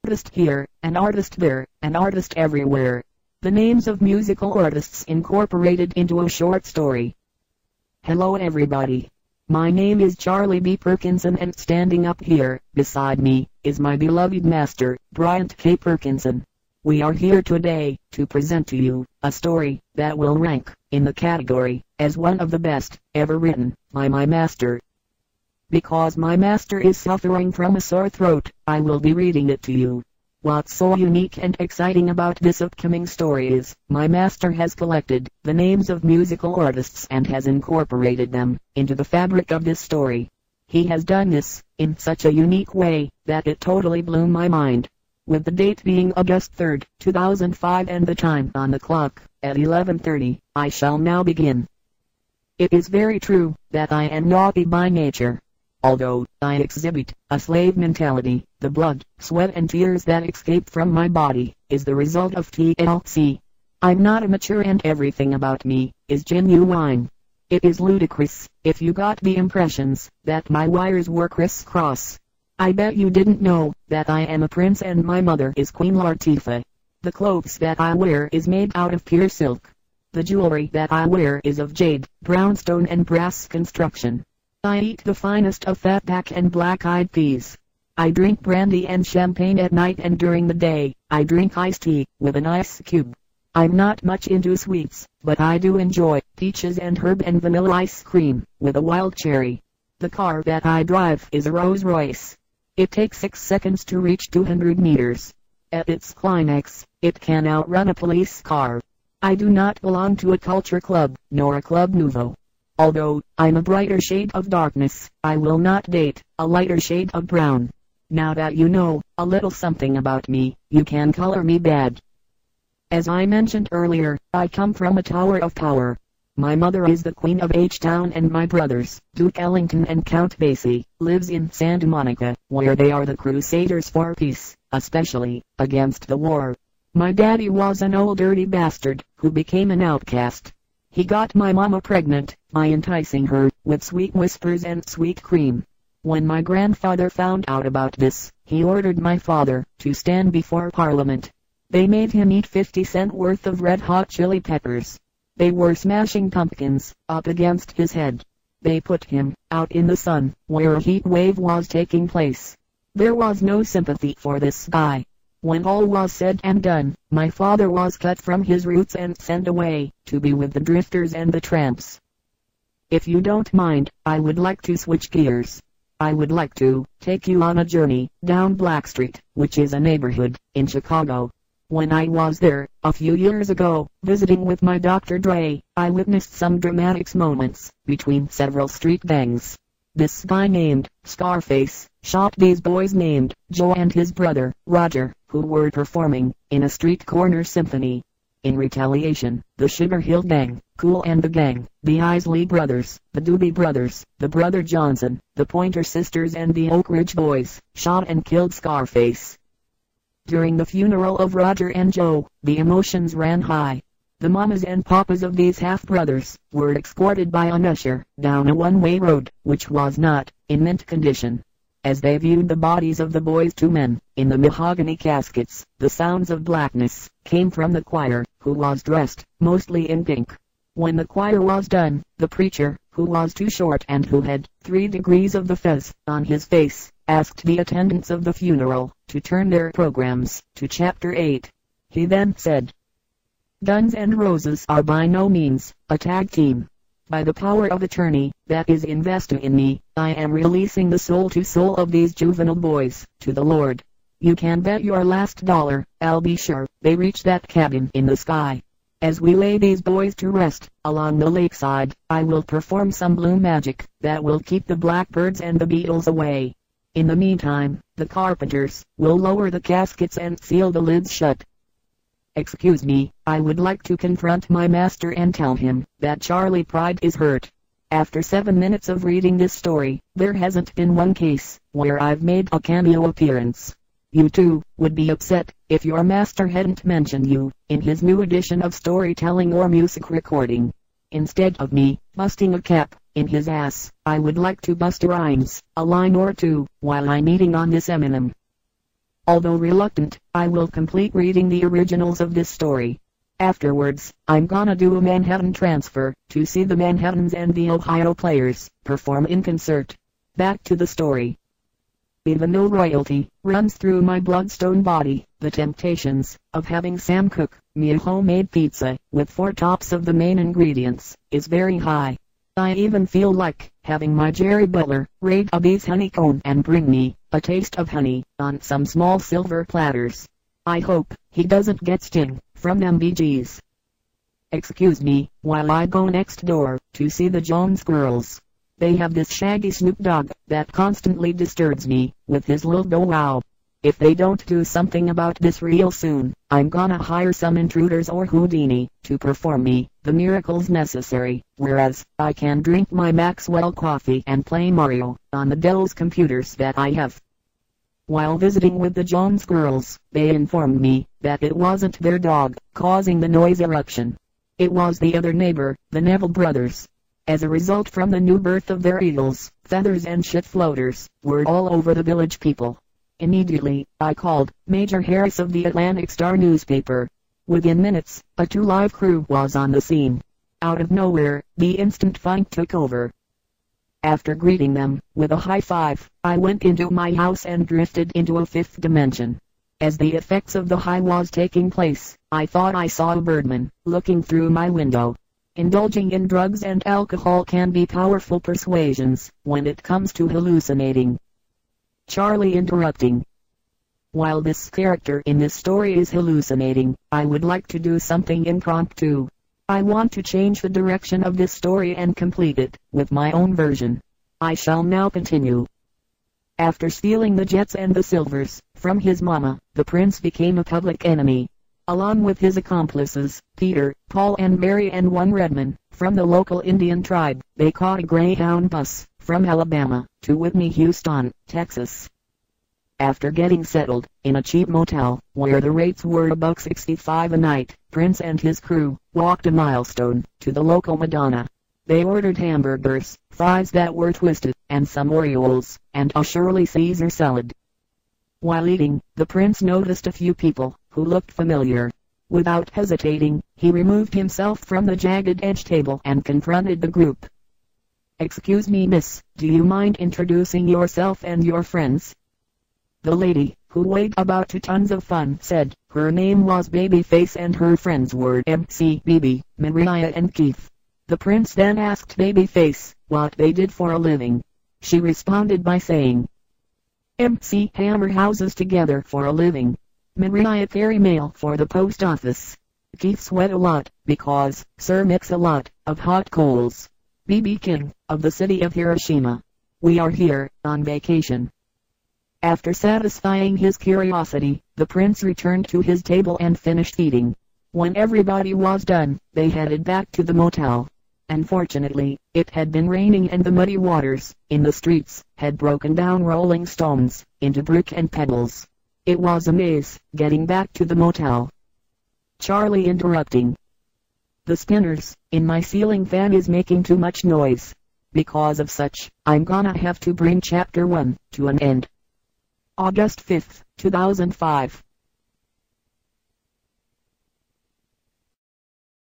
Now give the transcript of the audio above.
artist here, an artist there, an artist everywhere. The names of musical artists incorporated into a short story. Hello everybody. My name is Charlie B. Perkinson, and standing up here, beside me, is my beloved master, Bryant K. Perkinson. We are here today, to present to you, a story, that will rank, in the category, as one of the best, ever written, by my master. Because my master is suffering from a sore throat, I will be reading it to you. What's so unique and exciting about this upcoming story is, my master has collected the names of musical artists and has incorporated them into the fabric of this story. He has done this in such a unique way that it totally blew my mind. With the date being August 3rd, 2005 and the time on the clock at 11:30, I shall now begin. It is very true that I am naughty by nature. Although I exhibit a slave mentality, the blood, sweat and tears that escape from my body is the result of TLC. I'm not immature and everything about me is genuine. It is ludicrous if you got the impressions that my wires were crisscross. I bet you didn't know that I am a prince and my mother is Queen Latifah. The clothes that I wear is made out of pure silk. The jewelry that I wear is of jade, brownstone and brass construction. I eat the finest of fatback and black-eyed peas. I drink brandy and champagne at night, and during the day, I drink iced tea with an ice cube. I'm not much into sweets, but I do enjoy peaches and herb and vanilla ice cream with a wild cherry. The car that I drive is a Rolls Royce. It takes 6 seconds to reach 200 meters. At its climax, it can outrun a police car. I do not belong to a culture club, nor a club nouveau. Although I'm a brighter shade of darkness, I will not date a lighter shade of brown. Now that you know a little something about me, you can color me bad. As I mentioned earlier, I come from a tower of power. My mother is the Queen of H-Town and my brothers, Duke Ellington and Count Basie, lives in Santa Monica, where they are the crusaders for peace, especially against the war. My daddy was an old dirty bastard who became an outcast. He got my mama pregnant by enticing her with sweet whispers and sweet cream. When my grandfather found out about this, he ordered my father to stand before Parliament. They made him eat 50 cents worth of red hot chili peppers. They were smashing pumpkins up against his head. They put him out in the sun, where a heat wave was taking place. There was no sympathy for this guy. When all was said and done, my father was cut from his roots and sent away to be with the drifters and the tramps. If you don't mind, I would like to switch gears. I would like to take you on a journey down Blackstreet, which is a neighborhood in Chicago. When I was there, a few years ago, visiting with my Dr. Dre, I witnessed some dramatic moments between several street gangs. This guy named Scarface shot these boys named Joe and his brother, Roger, who were performing in a street corner symphony. In retaliation, the Sugar Hill Gang, Kool and the Gang, the Isley Brothers, the Doobie Brothers, the Brother Johnson, the Pointer Sisters and the Oak Ridge Boys shot and killed Scarface. During the funeral of Roger and Joe, the emotions ran high. The mamas and papas of these half-brothers were escorted by an usher down a one-way road, which was not in mint condition. As they viewed the bodies of the boys' 2 men in the mahogany caskets, the sounds of blackness came from the choir, who was dressed mostly in pink. When the choir was done, the preacher, who was too short and who had 3 degrees of the fez on his face, asked the attendants of the funeral to turn their programs to Chapter 8. He then said, "Guns N' Roses are by no means a tag team. By the power of attorney that is invested in me, I am releasing the soul to soul of these juvenile boys to the Lord. You can bet your last dollar, I'll be sure they reach that cabin in the sky. As we lay these boys to rest along the lakeside, I will perform some blue magic that will keep the blackbirds and the beetles away. In the meantime, the carpenters will lower the caskets and seal the lids shut." Excuse me, I would like to confront my master and tell him that Charlie Pride is hurt. After 7 minutes of reading this story, there hasn't been one case where I've made a cameo appearance. You too would be upset if your master hadn't mentioned you in his new edition of storytelling or music recording. Instead of me busting a cap in his ass, I would like to bust rhymes, a line or two, while I'm eating on this M&M. Although reluctant, I will complete reading the originals of this story. Afterwards, I'm gonna do a Manhattan transfer to see the Manhattans and the Ohio Players perform in concert. Back to the story. Even though royalty runs through my bloodstone body, the temptations of having Sam cook me a homemade pizza with 4 tops of the main ingredients is very high. I even feel like having my Jerry Butler raid a bee's honeycomb and bring me a taste of honey on some small silver platters. I hope he doesn't get sting from them Bee Gees. Excuse me while I go next door to see the Jones girls. They have this shaggy Snoop Dogg that constantly disturbs me with his little bow wow. If they don't do something about this real soon, I'm gonna hire some intruders or Houdini to perform me the miracles necessary, whereas I can drink my Maxwell coffee and play Mario on the Dell's computers that I have. While visiting with the Jones girls, they informed me that it wasn't their dog causing the noise eruption. It was the other neighbor, the Neville brothers. As a result from the new birth of their eagles, feathers and shit floaters were all over the village people. Immediately, I called Major Harris of the Atlantic Star newspaper. Within minutes, a 2 live crew was on the scene. Out of nowhere, the instant funk took over. After greeting them with a high five, I went into my house and drifted into a 5th dimension. As the effects of the high was taking place, I thought I saw a birdman looking through my window. Indulging in drugs and alcohol can be powerful persuasions when it comes to hallucinating. Charlie interrupting. While this character in this story is hallucinating, I would like to do something impromptu. I want to change the direction of this story and complete it with my own version. I shall now continue. After stealing the Jets and the Silvers from his mama, the prince became a public enemy. Along with his accomplices, Peter, Paul and Mary and one Redman, from the local Indian tribe, they caught a Greyhound bus from Alabama to Whitney, Houston, Texas. After getting settled in a cheap motel, where the rates were $1.65 a night, Prince and his crew walked a milestone to the local Madonna. They ordered hamburgers, fries that were twisted, and some Oreos, and a Shirley Caesar salad. While eating, the prince noticed a few people who looked familiar. Without hesitating, he removed himself from the jagged edge table and confronted the group. "Excuse me, miss, do you mind introducing yourself and your friends?" The lady, who weighed about 2 tons of fun, said her name was Babyface and her friends were MC, BB, Mariah and Keith. The prince then asked Babyface what they did for a living. She responded by saying, "MC hammer houses together for a living. Mariah carry mail for the post office. Keith sweat a lot, because Sir mix a lot of hot coals. BB King, of the city of Hiroshima. We are here, on vacation." After satisfying his curiosity, the prince returned to his table and finished eating. When everybody was done, they headed back to the motel. Unfortunately, it had been raining and the muddy waters in the streets had broken down rolling stones into brick and pebbles. It was a maze getting back to the motel. Charlie interrupting. "The spinners in my ceiling fan is making too much noise. Because of such, I'm gonna have to bring chapter 1 to an end." August 5, 2005.